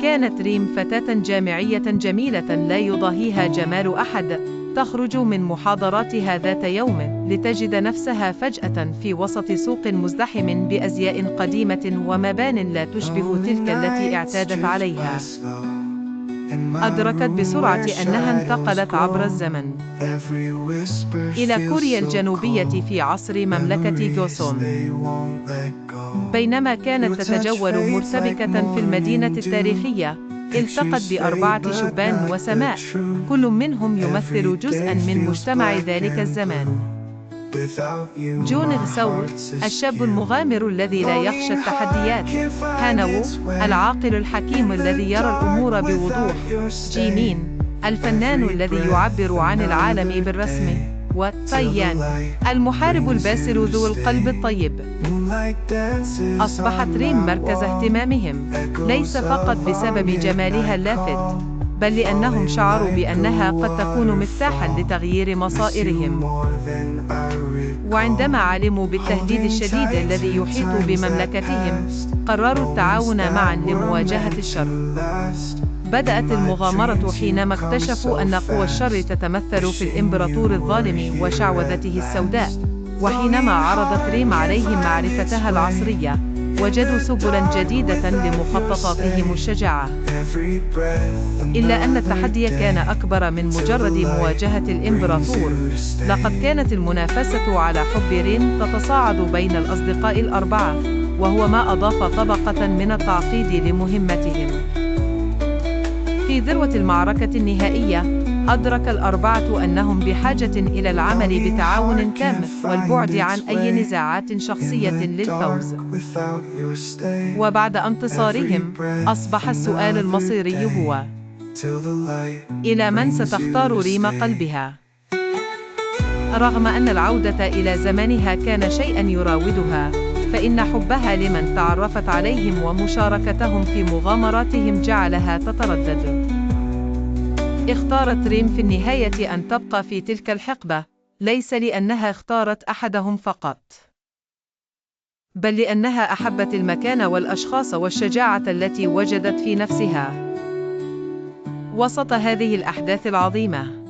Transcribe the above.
كانت ريم فتاة جامعية جميلة لا يضاهيها جمال أحد، تخرج من محاضراتها ذات يوم لتجد نفسها فجأة في وسط سوق مزدحم بأزياء قديمة ومبان لا تشبه تلك التي اعتادت عليها. أدركت بسرعة أنها انتقلت عبر الزمن إلى كوريا الجنوبية في عصر مملكة جوسون. بينما كانت تتجول مرتبكة في المدينة التاريخية، التقت بأربعة شبان وسماء، كل منهم يمثل جزءاً من مجتمع ذلك الزمان. جون سول، الشاب المغامر الذي لا يخشى التحديات. هانوو، العاقل الحكيم الذي يرى الأمور بوضوح. جيمين، الفنان الذي يعبر عن العالم بالرسم. وتايان، المحارب الباسل ذو القلب الطيب. أصبحت ريم مركز اهتمامهم، ليس فقط بسبب جمالها اللافت، بل لأنهم شعروا بأنها قد تكون مفتاحاً لتغيير مصائرهم. وعندما علموا بالتهديد الشديد الذي يحيط بمملكتهم، قرروا التعاون معاً لمواجهة الشر. بدأت المغامرة حينما اكتشفوا أن قوى الشر تتمثل في الإمبراطور الظالم وشعوذته السوداء. وحينما عرضت ريم عليهم معرفتها العصرية، وجدوا سبلاً جديدة لمخططاتهم الشجاعة. إلا أن التحدي كان أكبر من مجرد مواجهة الإمبراطور. لقد كانت المنافسة على حب ريم تتصاعد بين الأصدقاء الأربعة، وهو ما أضاف طبقة من التعقيد لمهمتهم. في ذروة المعركة النهائية، أدرك الأربعة أنهم بحاجة إلى العمل بتعاون تام والبعد عن أي نزاعات شخصية للفوز. وبعد انتصارهم، أصبح السؤال المصيري هو: إلى من ستختار ريم قلبها؟ رغم أن العودة إلى زمانها كان شيئاً يراودها، فإن حبها لمن تعرفت عليهم ومشاركتهم في مغامراتهم جعلها تتردد. اختارت ريم في النهاية أن تبقى في تلك الحقبة، ليس لأنها اختارت أحدهم فقط، بل لأنها أحبت المكان والأشخاص والشجاعة التي وجدت في نفسها وسط هذه الأحداث العظيمة.